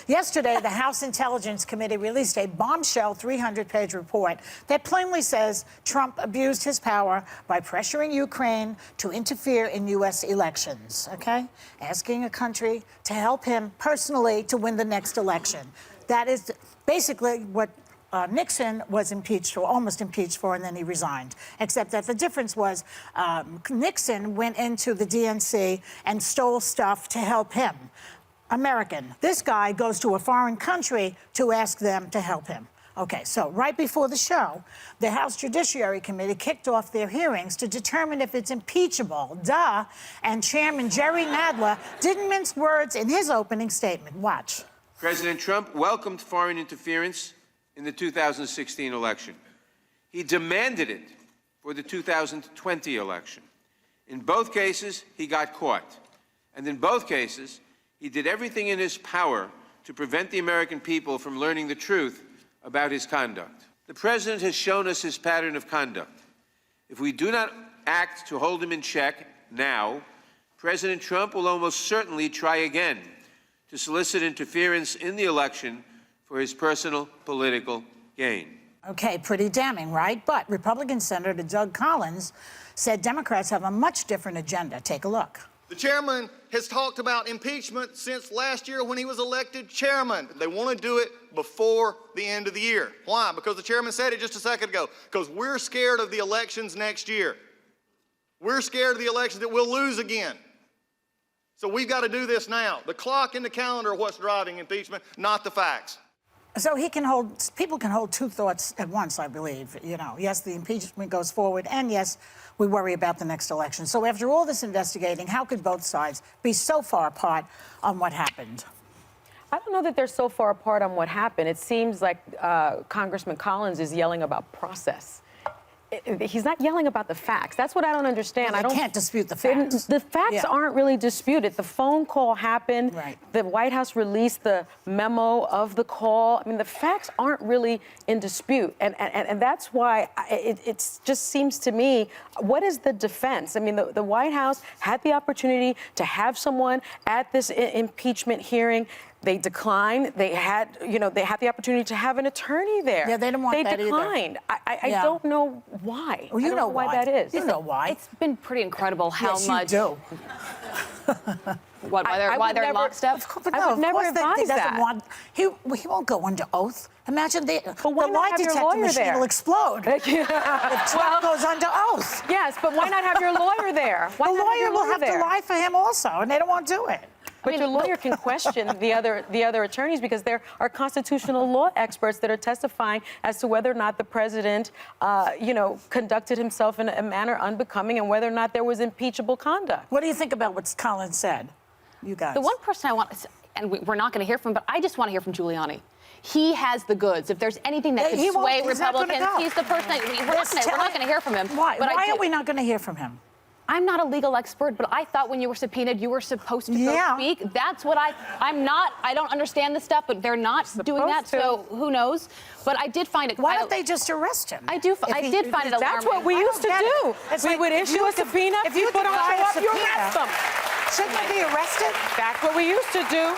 Yesterday, the House Intelligence Committee released a bombshell 300-page report that plainly says Trump abused his power by pressuring Ukraine to interfere in U.S. elections, okay? Asking a country to help him personally to win the next election. That is basically what Nixon was impeached for, almost impeached for, and then he resigned. Except that the difference was Nixon went into the DNC and stole stuff to help him. American. This guy goes to a foreign country to ask them to help him. Okay, so right before the show, the House Judiciary Committee kicked off their hearings to determine if it's impeachable. Duh. And Chairman Jerry Nadler didn't mince words in his opening statement. Watch. President Trump welcomed foreign interference in the 2016 election. He demanded it for the 2020 election. In both cases, he got caught. And in both cases, he did everything in his power to prevent the American people from learning the truth about his conduct. The president has shown us his pattern of conduct. If we do not act to hold him in check now, President Trump will almost certainly try again to solicit interference in the election for his personal political gain. Okay, pretty damning, right? But Republican Senator Doug Collins said Democrats have a much different agenda. Take a look. The chairman has talked about impeachment since last year when he was elected chairman. They want to do it before the end of the year. Why? Because the chairman said it just a second ago. Because we're scared of the elections next year. We're scared of the elections that we'll lose again. So we've got to do this now. The clock and the calendar are what's driving impeachment, not the facts. So people can hold two thoughts at once, I believe. You know, yes, the impeachment goes forward, and yes, we worry about the next election. So after all this investigating, how could both sides be so far apart on what happened? I don't know that they're so far apart on what happened. It seems like Congressman Collins is yelling about process. He's not yelling about the facts. That's what I don't understand. Well, I can't dispute the facts. The facts aren't really disputed. The phone call happened. Right. The White House released the memo of the call. I mean, the facts aren't really in dispute. And that's why it just seems to me, what is the defense? I mean, the White House had the opportunity to have someone at this impeachment hearing. They declined. They had the opportunity to have an attorney there. Yeah, they didn't want that either. They declined. I don't know why. Well, you don't know why that is. You know why. It's been pretty incredible how much. You do. What, why they're in lockstep? I would never advise that. He won't go under oath. Imagine the lie have your detector lawyer machine there? will explode if Trump goes under oth. Yes, but why not have your lawyer there? The lawyer will have to lie for him also, and they don't want to do it. But your lawyer can question the other attorneys because there are constitutional law experts that are testifying as to whether or not the president, conducted himself in a manner unbecoming and whether or not there was impeachable conduct. What do you think about what Collins said? You guys. The one person I want, and we're not going to hear from, but I just want to hear from Giuliani. He has the goods. If there's anything that could sway Republicans, he's the person. We're not going to hear from him. Why? Why are we not going to hear from him? I'm not a legal expert, but I thought when you were subpoenaed, you were supposed to go speak. That's what I'm not. I don't understand this stuff, but they're not doing that, so who knows? But I did find it. Why don't they just arrest him? I did find it alarming. That's what we used to do. We would issue a subpoena. If you put on show up, you arrest them. Shouldn't they be arrested? That's what we used to do.